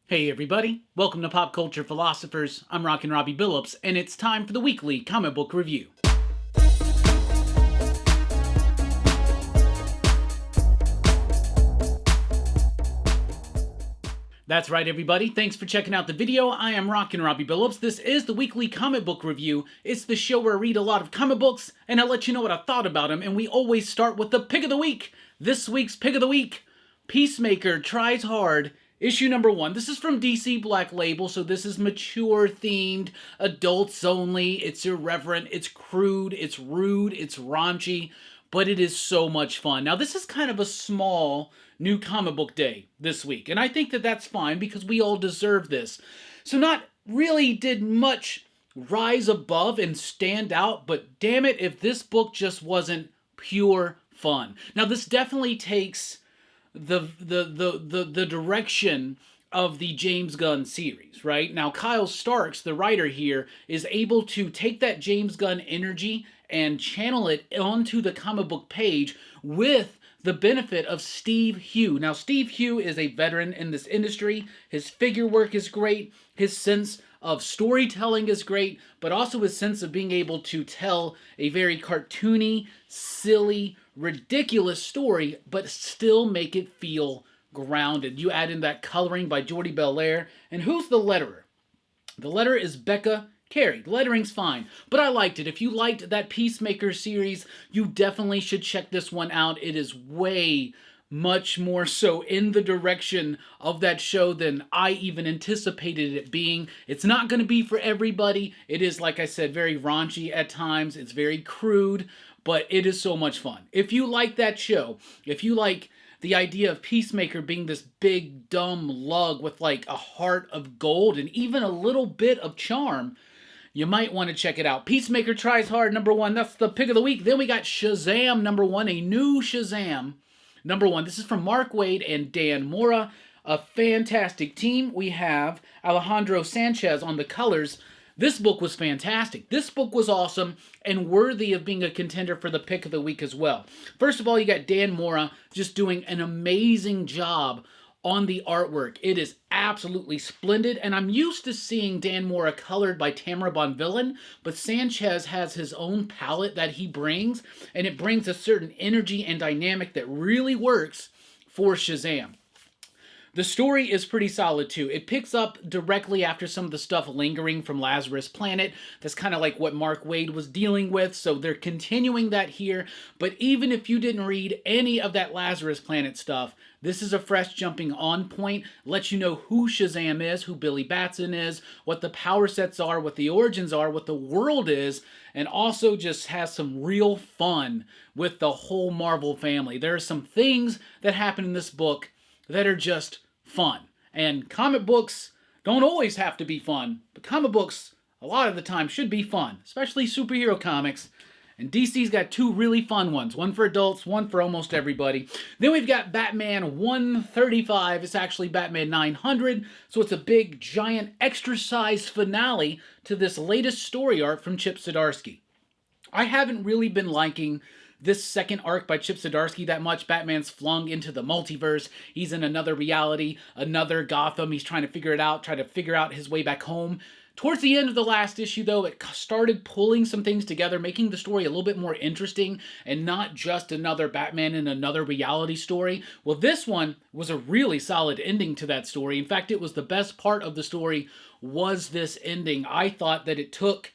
Hey everybody, welcome to Pop Culture Philosophers. I'm Rockin' Robbie Billups, and it's time for the weekly comic book review. That's right everybody, thanks for checking out the video. I am Rockin' Robbie Billups. This is the weekly comic book review. It's the show where I read a lot of comic books, and I let you know what I thought about them, and we always start with the pick of the week. This week's pick of the week, Peacemaker Tries Hard, issue number 1. This is from DC Black Label, so this is mature themed, adults only. It's irreverent, it's crude, it's rude, it's raunchy, but it is so much fun. Now, this is kind of a small new comic book day this week, and I think that that's fine because we all deserve this. So not really did much rise above and stand out, but damn it if this book just wasn't pure fun. Now, this definitely takes the direction of the James Gunn series, right? Now, Kyle Starks, the writer here, is able to take that James Gunn energy and channel it onto the comic book page with the benefit of Steve Hugh. Now, Steve Hugh is a veteran in this industry. His figure work is great. His sense of storytelling is great, but also his sense of being able to tell a very cartoony, silly, ridiculous story, but still make it feel grounded. You add in that coloring by Jordi Belair, and who's the letterer? The letterer is Becca Carey. The lettering's fine, but I liked it. If you liked that Peacemaker series, you definitely should check this one out. It is way much more so in the direction of that show than I even anticipated it being. It's not going to be for everybody. It is, like I said, very raunchy at times. It's very crude, but it is so much fun. If you like that show, if you like the idea of Peacemaker being this big, dumb lug with like a heart of gold and even a little bit of charm, you might want to check it out. Peacemaker Tries Hard, number 1. That's the pick of the week. Then we got Shazam, number 1. A new Shazam, number 1. This is from Mark Waid and Dan Mora. A fantastic team. We have Alejandro Sanchez on the colors. This book was fantastic. This book was awesome and worthy of being a contender for the pick of the week as well. First of all, you got Dan Mora just doing an amazing job on the artwork. It is absolutely splendid, and I'm used to seeing Dan Mora colored by Tamara Bonvillain, but Sanchez has his own palette that he brings, and it brings a certain energy and dynamic that really works for Shazam. The story is pretty solid too. It picks up directly after some of the stuff lingering from Lazarus Planet. That's kind of like what Mark Waid was dealing with, so they're continuing that here. But even if you didn't read any of that Lazarus Planet stuff, this is a fresh jumping on point. Lets you know who Shazam is, who Billy Batson is, what the power sets are, what the origins are, what the world is, and also just has some real fun with the whole Marvel family. There are some things that happen in this book that are just fun. And comic books don't always have to be fun, but comic books a lot of the time should be fun, especially superhero comics. And DC's got 2 really fun ones, one for adults, one for almost everybody. Then we've got Batman 135. It's actually Batman 900, so it's a big, giant, extra-sized finale to this latest story arc from Chip Zdarsky. I haven't really been liking this second arc by Chip Zdarsky that much. Batman's flung into the multiverse. He's in another reality, another Gotham. He's trying to figure it out, trying to figure out his way back home. Towards the end of the last issue, though, it started pulling some things together, making the story a little bit more interesting and not just another Batman in another reality story. Well, this one was a really solid ending to that story. In fact, it was the best part of the story was this ending. I thought that it took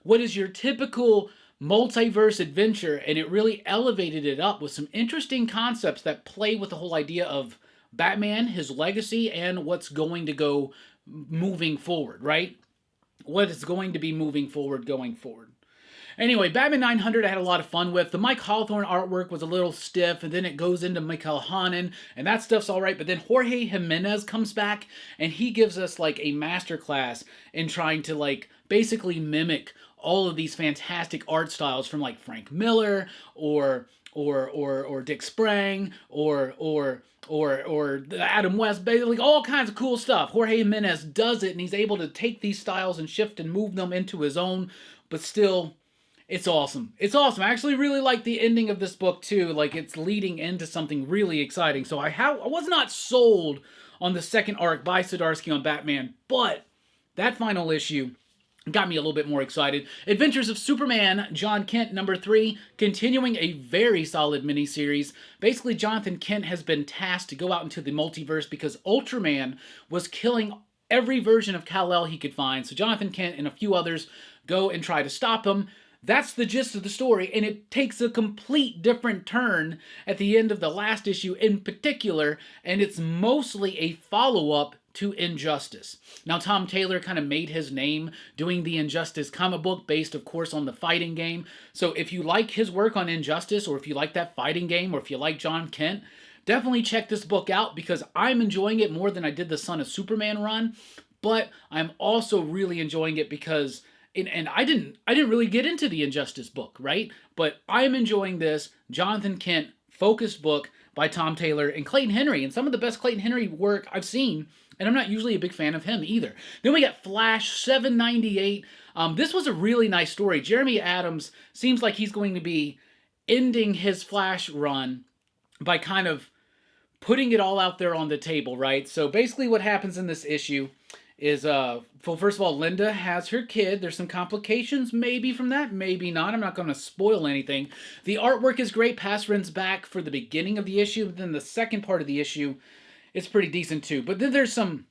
what is your typical multiverse adventure, and it really elevated it up with some interesting concepts that play with the whole idea of Batman, his legacy, and what's going to go moving forward, right? What is going to be moving forward going forward. Anyway, Batman 900 I had a lot of fun with. The Mike Hawthorne artwork was a little stiff, and then it goes into Michael Hanan, and that stuff's alright, but then Jorge Jimenez comes back, and he gives us like a masterclass in trying to like basically mimic all of these fantastic art styles from like Frank Miller or Dick Sprang or Adam West, basically all kinds of cool stuff. Jorge Jimenez does it, and he's able to take these styles and shift and move them into his own, but still, it's awesome. It's awesome. I actually really like the ending of this book too. Like, it's leading into something really exciting. So I was not sold on the second arc by Zdarsky on Batman, but that final issue got me a little bit more excited. Adventures of Superman, John Kent, number 3, continuing a very solid miniseries. Basically, Jonathan Kent has been tasked to go out into the multiverse because Ultraman was killing every version of Kal-El he could find. So Jonathan Kent and a few others go and try to stop him. That's the gist of the story, and it takes a complete different turn at the end of the last issue in particular, and it's mostly a follow-up to Injustice. Now, Tom Taylor kind of made his name doing the Injustice comic book based, of course, on the fighting game. So if you like his work on Injustice, or if you like that fighting game, or if you like John Kent, definitely check this book out because I'm enjoying it more than I did the Son of Superman run, but I'm also really enjoying it because and I didn't really get into the Injustice book, right? But I'm enjoying this Jonathan Kent focused book by Tom Taylor and Clayton Henry, and some of the best Clayton Henry work I've seen, and I'm not usually a big fan of him either. Then we got Flash 798. This was a really nice story. Jeremy Adams seems like he's going to be ending his Flash run by kind of putting it all out there on the table, right? So basically what happens in this issue is, well, first of all, Linda has her kid. There's some complications maybe from that, maybe not. I'm not going to spoil anything. The artwork is great. Pasrin's back for the beginning of the issue. But then the second part of the issue is pretty decent too. But then there's some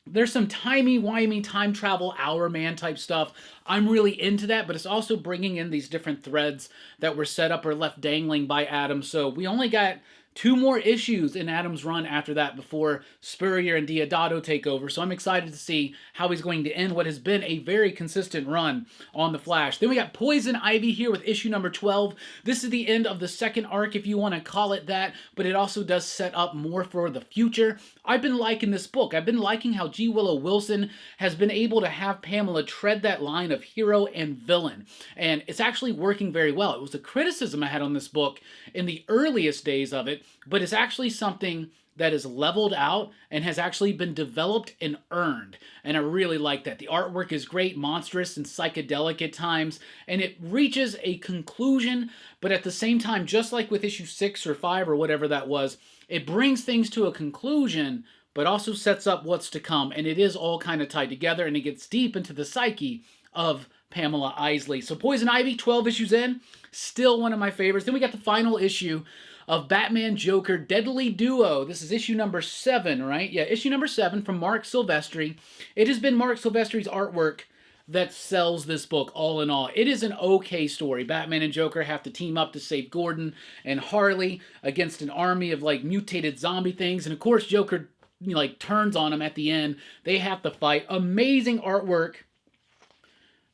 timey-wimey time travel Hour Man type stuff. I'm really into that, but it's also bringing in these different threads that were set up or left dangling by Adam. So we only got 2 more issues in Adam's run after that before Spurrier and Deodato take over. So I'm excited to see how he's going to end what has been a very consistent run on The Flash. Then we got Poison Ivy here with issue number 12. This is the end of the second arc, if you want to call it that, but it also does set up more for the future. I've been liking this book. I've been liking how G. Willow Wilson has been able to have Pamela tread that line of hero and villain. And it's actually working very well. It was a criticism I had on this book in the earliest days of it, but it's actually something that is leveled out and has actually been developed and earned. And I really like that. The artwork is great, monstrous and psychedelic at times, and it reaches a conclusion, but at the same time, just like with issue 6 or 5 or whatever that was, it brings things to a conclusion, but also sets up what's to come, and it is all kind of tied together, and it gets deep into the psyche of Pamela Isley. So Poison Ivy, 12 issues in, still one of my favorites. Then we got the final issue of Batman Joker Deadly Duo. This is issue number 7, right? Yeah, issue number 7 from Mark Silvestri. It has been Mark Silvestri's artwork that sells this book all in all. It is an okay story. Batman and Joker have to team up to save Gordon and Harley against an army of like mutated zombie things. And of course Joker like turns on them at the end. They have to fight. Amazing artwork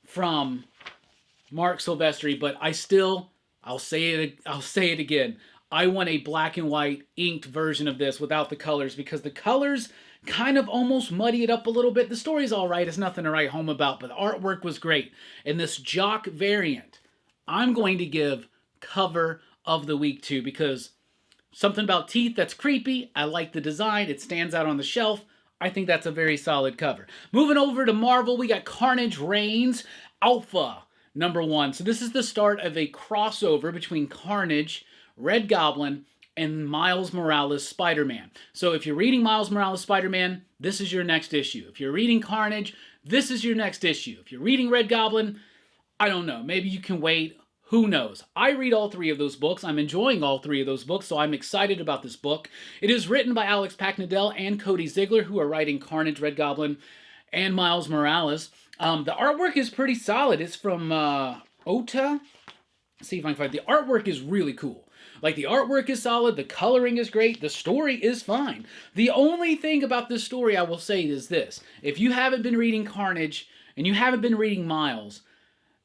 from Mark Silvestri, but I'll say it again. I want a black and white inked version of this without the colors because the colors kind of almost muddy it up a little bit. The story's all right. It's nothing to write home about, but the artwork was great. And this Jock variant, I'm going to give cover of the week to because something about teeth that's creepy. I like the design. It stands out on the shelf. I think that's a very solid cover. Moving over to Marvel, we got Carnage Reigns Alpha number 1. So this is the start of a crossover between Carnage, Red Goblin, and Miles Morales Spider-Man. So if you're reading Miles Morales Spider-Man, this is your next issue. If you're reading Carnage, this is your next issue. If you're reading Red Goblin, I don't know. Maybe you can wait. Who knows? I read all 3 of those books. I'm enjoying all 3 of those books, so I'm excited about this book. It is written by Alex Packnadell and Cody Ziegler, who are writing Carnage, Red Goblin, and Miles Morales. The artwork is pretty solid. It's from Ota. Let's see if I can find it. The artwork is really cool. Like, the artwork is solid, the coloring is great, the story is fine. The only thing about this story I will say is this. If you haven't been reading Carnage and you haven't been reading Miles,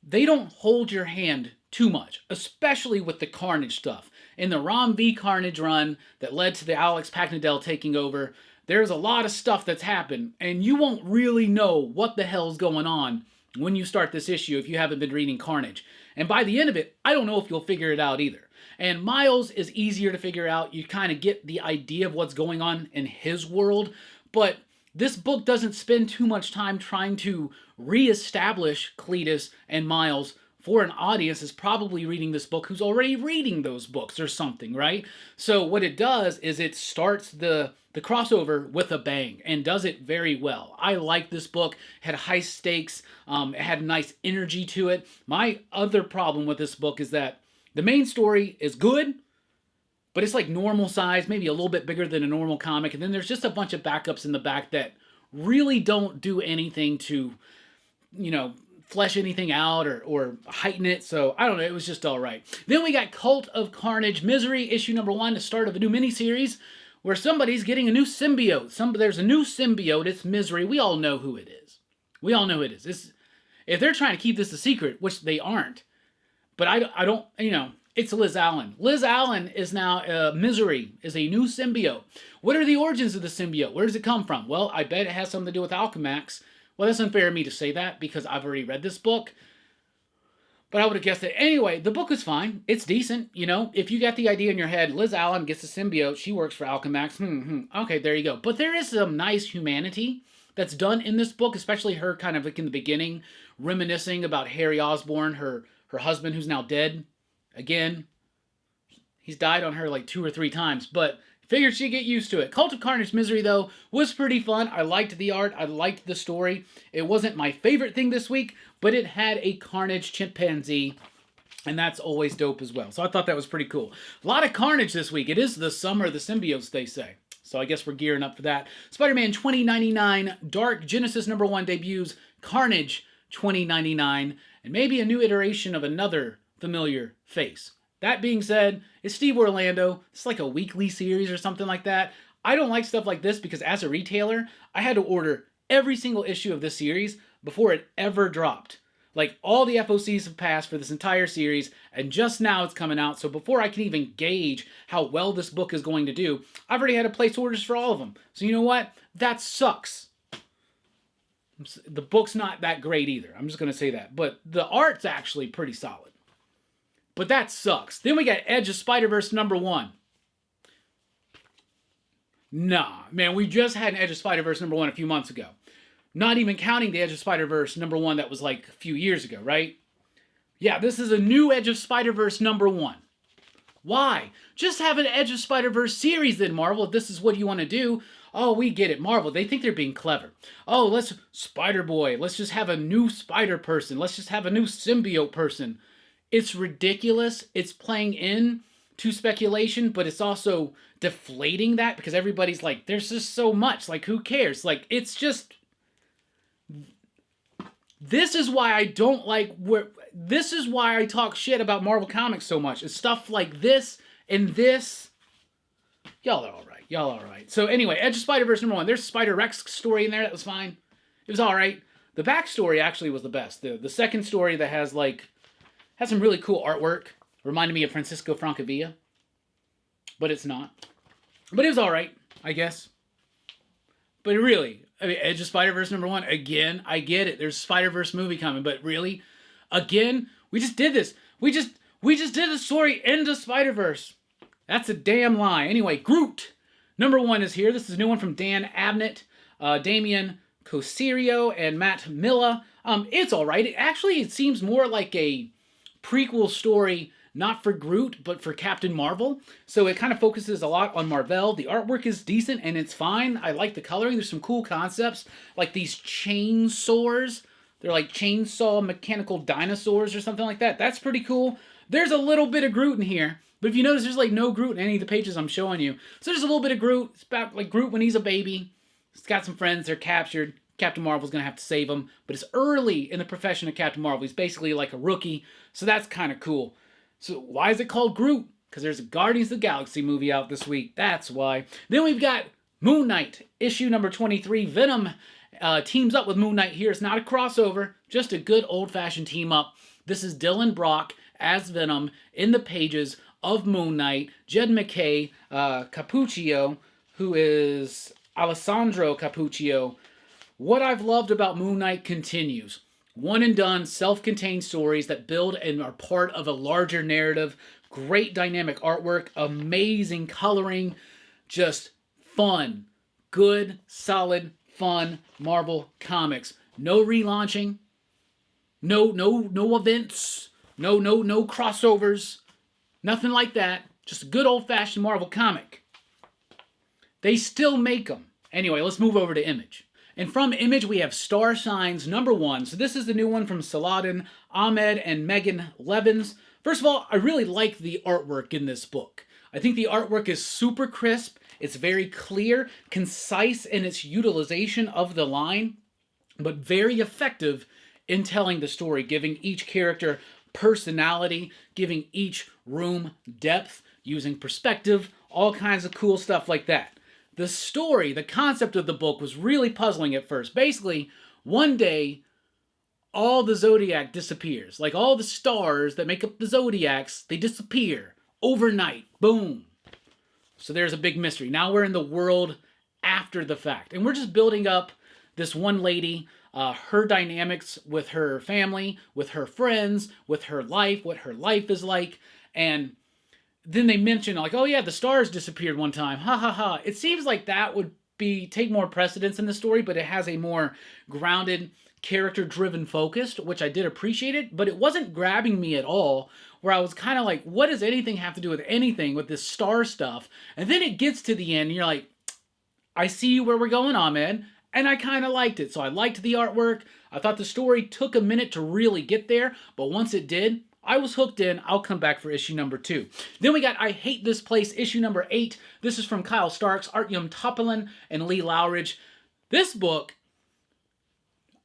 they don't hold your hand too much, especially with the Carnage stuff. In the Rom V Carnage run that led to the Alex Packnadell taking over, there's a lot of stuff that's happened, and you won't really know what the hell's going on when you start this issue if you haven't been reading Carnage. And by the end of it, I don't know if you'll figure it out either. And Miles is easier to figure out. You kind of get the idea of what's going on in his world. But this book doesn't spend too much time trying to reestablish Cletus and Miles for an audience that's probably reading this book who's already reading those books or something, right? So what it does is it starts the the crossover with a bang and does it very well. I like this book. It had high stakes. It had nice energy to it. My other problem with this book is that the main story is good, but it's like normal size, maybe a little bit bigger than a normal comic. And then there's just a bunch of backups in the back that really don't do anything to, flesh anything out or heighten it. So I don't know. It was just all right. Then we got Cult of Carnage Misery, issue number 1, the start of a new miniseries where somebody's getting a new symbiote. There's a new symbiote. It's Misery. We all know who it is. If they're trying to keep this a secret, which they aren't, but I don't, it's Liz Allen. Liz Allen is now, Misery is a new symbiote. What are the origins of the symbiote? Where does it come from? Well, I bet it has something to do with Alchemax. Well, that's unfair of me to say that because I've already read this book. But I would have guessed it. Anyway, the book is fine. It's decent. If you got the idea in your head, Liz Allen gets a symbiote. She works for Alchemax. Okay, there you go. But there is some nice humanity that's done in this book, especially her kind of like in the beginning, reminiscing about Harry Osborn, her husband who's now dead. Again, he's died on her like 2 or 3 times, but figured she'd get used to it. Cult of Carnage Misery, though, was pretty fun. I liked the art. I liked the story. It wasn't my favorite thing this week, but it had a Carnage chimpanzee, and that's always dope as well. So I thought that was pretty cool. A lot of Carnage this week. It is the summer of the symbiotes, they say. So I guess we're gearing up for that. Spider-Man 2099 Dark Genesis number 1 debuts Carnage 2099, and maybe a new iteration of another familiar face. That being said, it's Steve Orlando. It's like a weekly series or something like that. I don't like stuff like this because as a retailer, I had to order every single issue of this series before it ever dropped. Like all the FOCs have passed for this entire series and just now it's coming out. So before I can even gauge how well this book is going to do, I've already had to place orders for all of them. So you know what? That sucks. The book's not that great either. I'm just going to say that. But the art's actually pretty solid. But that sucks. Then we got Edge of Spider-Verse number 1. Nah, man, we just had an Edge of Spider-Verse number 1 a few months ago. Not even counting the Edge of Spider-Verse number 1 that was like a few years ago, right? Yeah, this is a new Edge of Spider-Verse number 1. Why? Just have an Edge of Spider-Verse series then, Marvel, if this is what you want to do. Oh, we get it, Marvel. They think they're being clever. Oh, let's Spider-Boy. Let's just have a new Spider-Person. Let's just have a new symbiote person. It's ridiculous. It's playing in to speculation, but it's also deflating that because everybody's like, there's just so much. Like, who cares? Like, it's just... This is why I don't like... This is why I talk shit about Marvel Comics so much. It's stuff like this and this. Y'all are all right. Y'all are all right. So anyway, Edge of Spider-Verse number 1. There's a Spider-Rex story in there. That was fine. It was all right. The backstory actually was the best. The second story that has some really cool artwork. Reminded me of Francisco Francavilla. But it's not. But it was all right, I guess. But really, I mean, Edge of Spider-Verse number 1, again, I get it. There's a Spider-Verse movie coming, but really, again, we just did this. We just did a story into Spider-Verse. That's a damn lie. Anyway, Groot number 1 is here. This is a new one from Dan Abnett, Damian Cosirio, and Matt Milla. It's all right. It seems more like a prequel story, not for Groot, but for Captain Marvel. So it kind of focuses a lot on Marvel. The artwork is decent and it's fine. I like the coloring. There's some cool concepts, like these chainsaws. They're like chainsaw mechanical dinosaurs or something like that. That's pretty cool. There's a little bit of Groot in here. But if you notice, there's like no Groot in any of the pages I'm showing you. So there's a little bit of Groot. It's about like Groot when he's a baby. He's got some friends. They're captured. Captain Marvel's going to have to save him. But it's early in the profession of Captain Marvel. He's basically like a rookie. So that's kind of cool. So why is it called Groot? Because there's a Guardians of the Galaxy movie out this week. That's why. Then we've got Moon Knight, issue number 23. Venom teams up with Moon Knight here. It's not a crossover, just a good old-fashioned team-up. This is Dylan Brock as Venom in the pages of Moon Knight. Jed McKay, Capuccio, who is Alessandro Capuccio. What I've loved about Moon Knight continues. One and done, self-contained stories that build and are part of a larger narrative. Great dynamic artwork, amazing coloring, just fun, good, solid, fun Marvel Comics. No relaunching, no events, no crossovers, nothing like that. Just a good old-fashioned Marvel comic. They still make them. Anyway, let's move over to Image. And from Image, we have Star Signs #1. So this is the new one from Saladin Ahmed and Megan Levins. First of all, I really like the artwork in this book. I think the artwork is super crisp. It's very clear, concise in its utilization of the line, but very effective in telling the story, giving each character personality, giving each room depth, using perspective, all kinds of cool stuff like that. The story, the concept of the book was really puzzling at first. Basically, one day, all the zodiac disappears. Like all the stars that make up the zodiacs, they disappear overnight. Boom. So there's a big mystery. Now we're in the world after the fact. And we're just building up this one lady, her dynamics with her family, with her friends, with her life, what her life is like. And then they mention like, oh yeah, the stars disappeared one time. Ha ha ha. It seems like that would take more precedence in the story, but it has a more grounded, character-driven focus, which I did appreciate it, but it wasn't grabbing me at all, where I was kind of like, what does anything have to do with anything with this star stuff? And then it gets to the end, and you're like, I see where we're going, Ahmed, and I kind of liked it. So I liked the artwork. I thought the story took a minute to really get there, but once it did, I was hooked in. I'll come back for issue #2. Then we got I Hate This Place, issue #8. This is from Kyle Starks, Artyom Topolin, and Lee Lowridge. This book,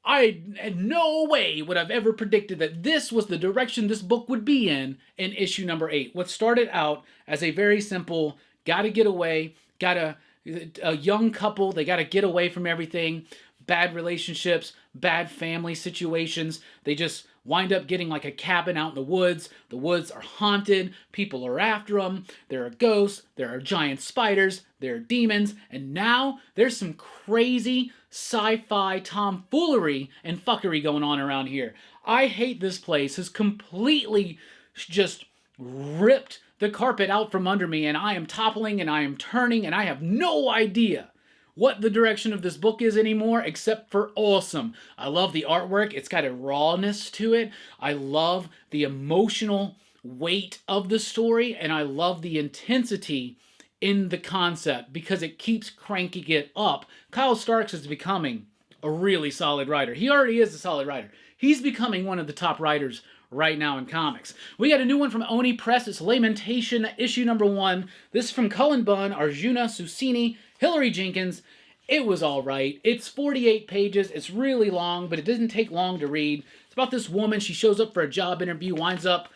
I had no way would have ever predicted that this was the direction this book would be in issue #8. What started out as a very simple, gotta get away, a young couple, they gotta get away from everything, bad relationships, bad family situations. They just wind up getting like a cabin out in the woods. The woods are haunted. People are after them. There are ghosts. There are giant spiders. There are demons. And now there's some crazy sci-fi tomfoolery and fuckery going on around here. I Hate This Place has completely just ripped the carpet out from under me, and I am toppling and I am turning, and I have no idea what the direction of this book is anymore, except for awesome. I love the artwork. It's got a rawness to it. I love the emotional weight of the story, and I love the intensity in the concept because it keeps cranking it up. Kyle Starks is becoming a really solid writer. He already is a solid writer. He's becoming one of the top writers right now in comics. We got a new one from Oni Press. It's Lamentation, issue #1. This is from Cullen Bunn, Arjuna Susini, Hillary Jenkins. It was all right. It's 48 pages. It's really long, but it doesn't take long to read. It's about this woman. She shows up for a job interview, winds up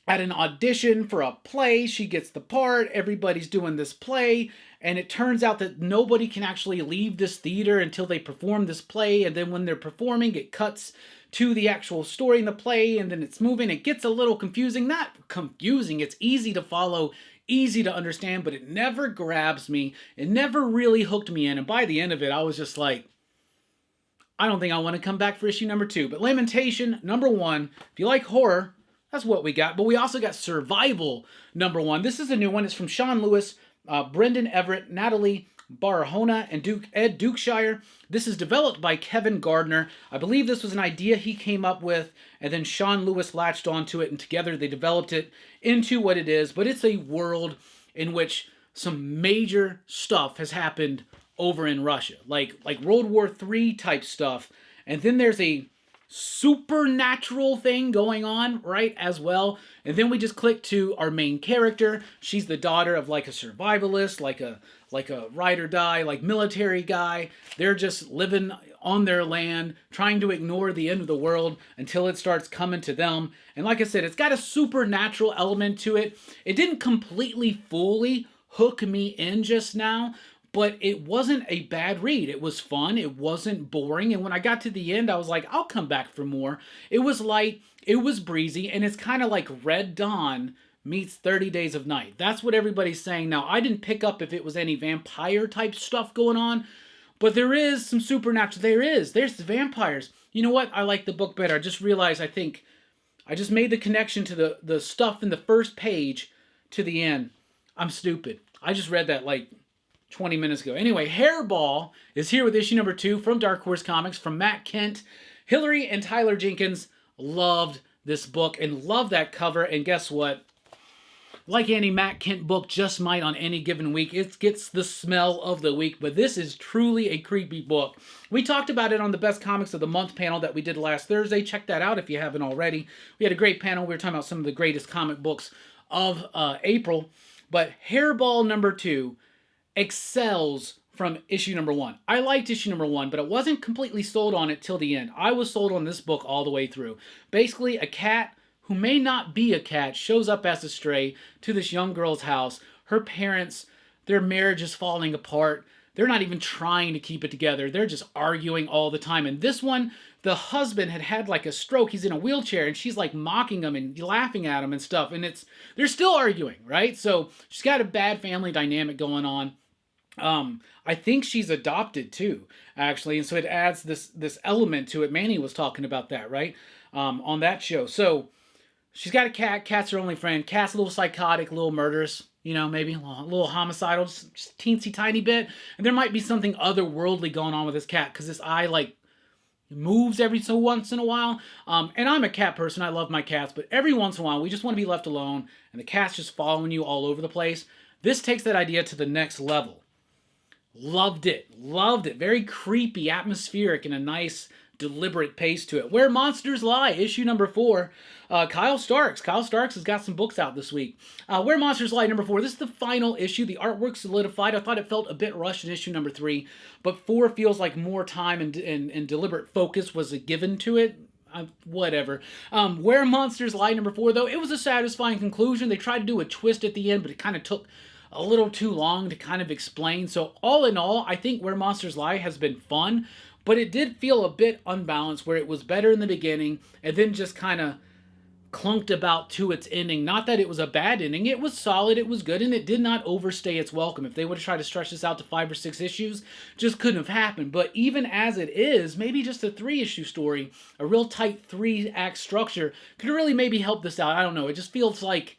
at an audition for a play. She gets the part. Everybody's doing this play. And it turns out that nobody can actually leave this theater until they perform this play. And then when they're performing, it cuts to the actual story in the play. And then it's moving. It gets a little confusing. Not confusing. It's easy to follow, easy to understand, but it never grabs me. It never really hooked me in. And by the end of it, I was just like, I don't think I want to come back for issue #2. But Lamentation, #1. If you like horror, that's what we got. But we also got Survival, #1. This is a new one. It's from Sean Lewis, Brendan Everett, Natalie Barahona, and Ed Dukeshire. This is developed by Kevin Gardner. I believe this was an idea he came up with, and then Sean Lewis latched onto it, and together they developed it into what it is. But it's a world in which some major stuff has happened over in Russia, like World War III type stuff. And then there's a supernatural thing going on, right, as well. And then we just click to our main character. She's the daughter of like a survivalist, like a ride or die, like military guy. They're just living on their land, trying to ignore the end of the world until it starts coming to them. And like I said, it's got a supernatural element to it. It didn't completely fully hook me in just now, but it wasn't a bad read. It was fun. It wasn't boring. And when I got to the end, I was like, I'll come back for more. It was light. It was breezy. And it's kind of like Red Dawn meets 30 Days of Night. That's what everybody's saying. Now, I didn't pick up if it was any vampire type stuff going on, but there is some supernatural. There's the vampires. You know what? I like the book better. I just realized, I think I just made the connection to the stuff in the first page to the end. I'm stupid. I just read that like 20 minutes ago. Anyway, Hairball is here with issue #2 from Dark Horse Comics from Matt Kent. Hillary and Tyler Jenkins loved this book and loved that cover. And guess what? like any Matt Kent book just might on any given week, it gets the smell of the week, but this is truly a creepy book. We talked about it on the Best Comics of the Month panel that we did last Thursday. Check that out if you haven't already. We had a great panel. We were talking about some of the greatest comic books of April, but Hairball number 2 excels from issue number 1. I liked issue number 1, but I wasn't completely sold on it till the end. I was sold on this book all the way through. Basically, a cat who may not be a cat shows up as a stray to this young girl's house. Her parents, their marriage is falling apart. They're not even trying to keep it together. They're just arguing all the time. And this one, the husband had like a stroke. He's in a wheelchair, and she's like mocking him and laughing at him and stuff. And they're still arguing, right? So she's got a bad family dynamic going on. I think she's adopted too, actually. And so it adds this element to it. Manny was talking about that, right? On that show. So she's got a cat. Cat's her only friend. Cat's a little psychotic, a little murderous, maybe a little homicidal, just teensy tiny bit. And there might be something otherworldly going on with this cat because this eye, like, moves every so once in a while. And I'm a cat person. I love my cats. But every once in a while, we just want to be left alone. And the cat's just following you all over the place. This takes that idea to the next level. Loved it. Loved it. Very creepy, atmospheric, and a nice, deliberate pace to it. Where Monsters Lie, issue number 4. Kyle Starks. Kyle Starks has got some books out this week. Where Monsters Lie, number 4. This is the final issue. The artwork solidified. I thought it felt a bit rushed in issue number 3, but 4 feels like more time and deliberate focus was given to it. Whatever. Where Monsters Lie, number 4, though, it was a satisfying conclusion. They tried to do a twist at the end, but it kind of took a little too long to kind of explain. So all in all, I think Where Monsters Lie has been fun, but it did feel a bit unbalanced where it was better in the beginning and then just kind of clunked about to its ending. Not that it was a bad ending. It was solid, it was good, and it did not overstay its welcome. If they would have tried to stretch this out to 5 or 6 issues, just couldn't have happened. But even as it is, maybe just a 3-issue story, a real tight 3-act structure, could really maybe help this out. I don't know. It just feels like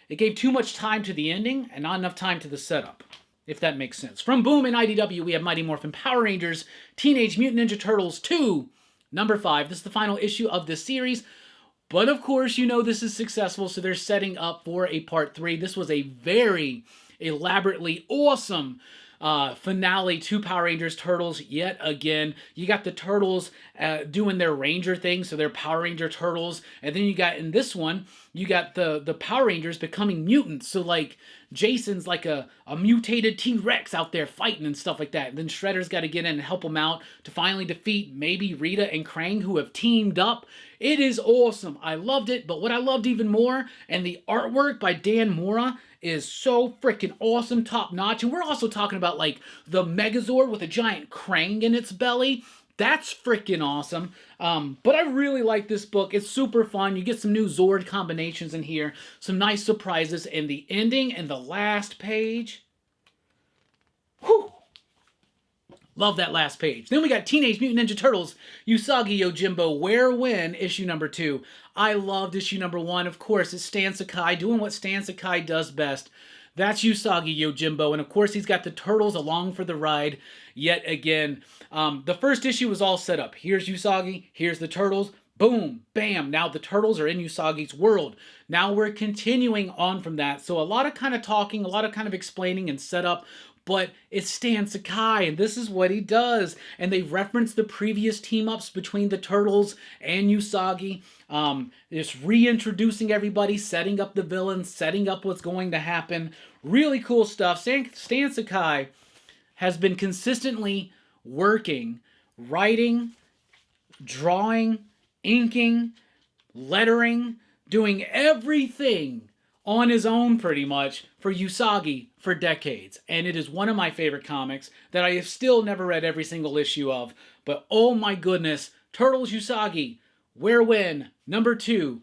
it gave too much time to the ending and not enough time to the setup, if that makes sense. From Boom and IDW, we have Mighty Morphin Power Rangers, Teenage Mutant Ninja Turtles 2, number 5. This is the final issue of this series. But of course, this is successful, so they're setting up for a part 3. This was a very elaborately awesome finale to Power Rangers Turtles yet again. You got the Turtles doing their Ranger thing, so they're Power Ranger Turtles. And then you got, in this one, you got the Power Rangers becoming mutants. So, like, Jason's like a mutated T-Rex out there fighting and stuff like that. And then Shredder's got to get in and help him out to finally defeat maybe Rita and Krang, who have teamed up. It is awesome. I loved it, but what I loved even more, and the artwork by Dan Mora is so freaking awesome, top notch. And we're also talking about, like, the Megazord with a giant Krang in its belly. That's freaking awesome. But I really like this book. It's super fun. You get some new Zord combinations in here, some nice surprises, and the ending and the last page. Whew! Love that last page. Then we got Teenage Mutant Ninja Turtles, Usagi Yojimbo, Wherewhen, issue number 2. I loved issue number 1. Of course, it's Stan Sakai doing what Stan Sakai does best. That's Usagi Yojimbo, and of course he's got the Turtles along for the ride yet again. The first issue was all set up. Here's Usagi, here's the Turtles, boom, bam, now the Turtles are in Usagi's world. Now we're continuing on from that, so a lot of kind of talking, a lot of kind of explaining and setup, but it's Stan Sakai, and this is what he does. And they reference the previous team-ups between the Turtles and Usagi. Just reintroducing everybody, setting up the villains, setting up what's going to happen. Really cool stuff. Stan Sakai has been consistently working, writing, drawing, inking, lettering, doing everything on his own pretty much for Usagi for decades. And it is one of my favorite comics that I have still never read every single issue of. But oh my goodness, Turtles Usagi, Wherewhen, number 2.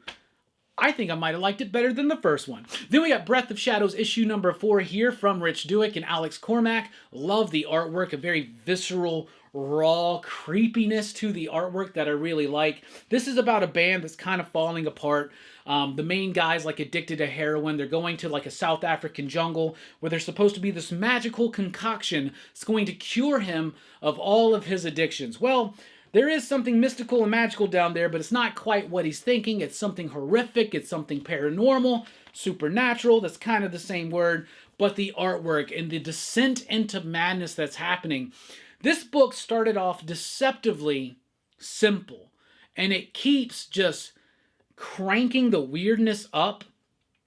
I think I might have liked it better than the first one. Then we got Breath of Shadows issue number 4 here from Rich Douek and Alex Cormack. Love the artwork, a very visceral, raw creepiness to the artwork that I really like. This is about a band that's kind of falling apart. The main guy's like addicted to heroin. They're going to like a South African jungle where there's supposed to be this magical concoction that's going to cure him of all of his addictions. Well, There is something mystical and magical down there, but it's not quite what he's thinking. It's something horrific. It's something paranormal, supernatural. That's kind of the same word. But the artwork and the descent into madness that's happening. This book started off deceptively simple. And it keeps just cranking the weirdness up.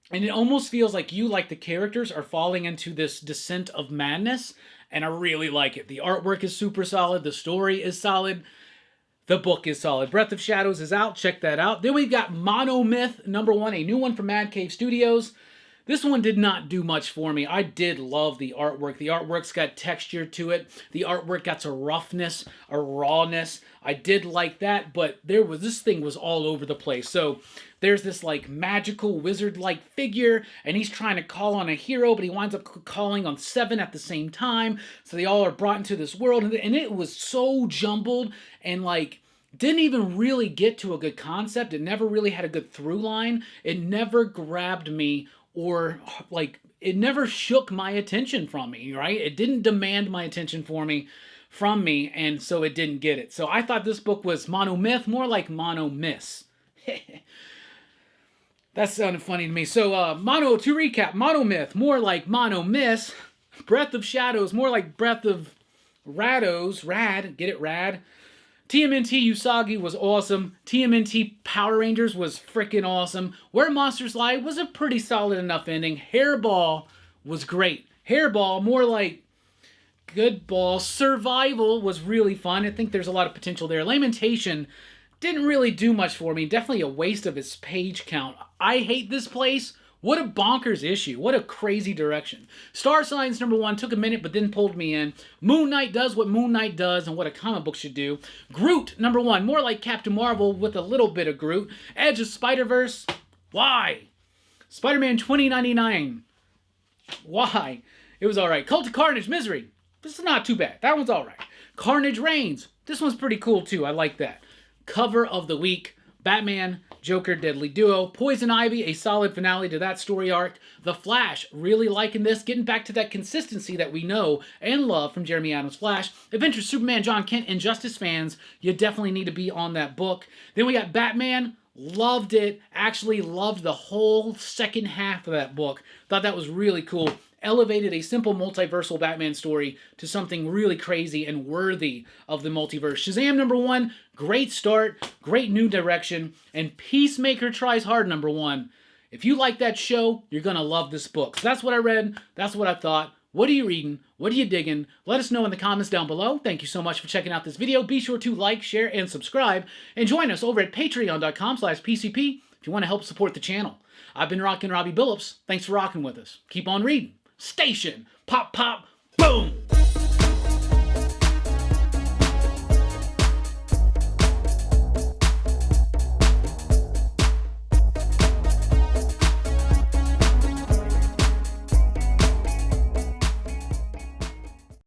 And it almost feels like you, like the characters, are falling into this descent of madness. And I really like it. The artwork is super solid. The story is solid. The book is solid. Breath of Shadows is out. Check that out. Then we've got Monomyth #1, a new one from Mad Cave Studios. This one did not do much for me. I did love the artwork. The artwork's got texture to it. The artwork got a roughness, a rawness. I did like that, but this thing was all over the place. So there's this like magical wizard-like figure, and he's trying to call on a hero, but he winds up calling on 7 at the same time. So they all are brought into this world, and it was so jumbled and like didn't even really get to a good concept. It never really had a good through line. It never grabbed me, or like it never shook my attention from me, right? It didn't demand my attention from me, and so it didn't get it. So I thought this book was Monomyth, more like Monomiss. That sounded funny to me. So to recap, Monomyth, more like Monomiss. Breath of Shadows, more like Breath of Rados. Rad, get it, rad? TMNT Usagi was awesome. TMNT Power Rangers was freaking awesome. Where Monsters Lie was a pretty solid enough ending. Hairball was great. Hairball, more like Good Ball. Survival was really fun. I think there's a lot of potential there. Lamentation didn't really do much for me. Definitely a waste of its page count. I hate this place. What a bonkers issue. What a crazy direction. Star Signs #1 took a minute but then pulled me in. Moon Knight does what Moon Knight does and what a comic book should do. Groot #1, more like Captain Marvel with a little bit of Groot. Edge of Spider-Verse, why? Spider-Man 2099, why? It was alright. Cult of Carnage, Misery, this is not too bad. That one's alright. Carnage Reigns, this one's pretty cool too. I like that. Cover of the week, Batman, Joker, Deadly Duo. Poison Ivy, a solid finale to that story arc. The Flash, really liking this. Getting back to that consistency that we know and love from Jeremy Adams' Flash. Adventure Superman, John Kent, Injustice fans, you definitely need to be on that book. Then we got Batman. Loved it. Actually loved the whole second half of that book. Thought that was really cool. Elevated a simple multiversal Batman story to something really crazy and worthy of the multiverse. Shazam #1, great start, great new direction, and Peacemaker Tries Hard #1. If you like that show, you're going to love this book. So that's what I read. That's what I thought. What are you reading? What are you digging? Let us know in the comments down below. Thank you so much for checking out this video. Be sure to like, share, and subscribe. And join us over at patreon.com/PCP if you want to help support the channel. I've been Rockin' Robbie Billups. Thanks for rocking with us. Keep on reading. Station. Pop, pop, boom.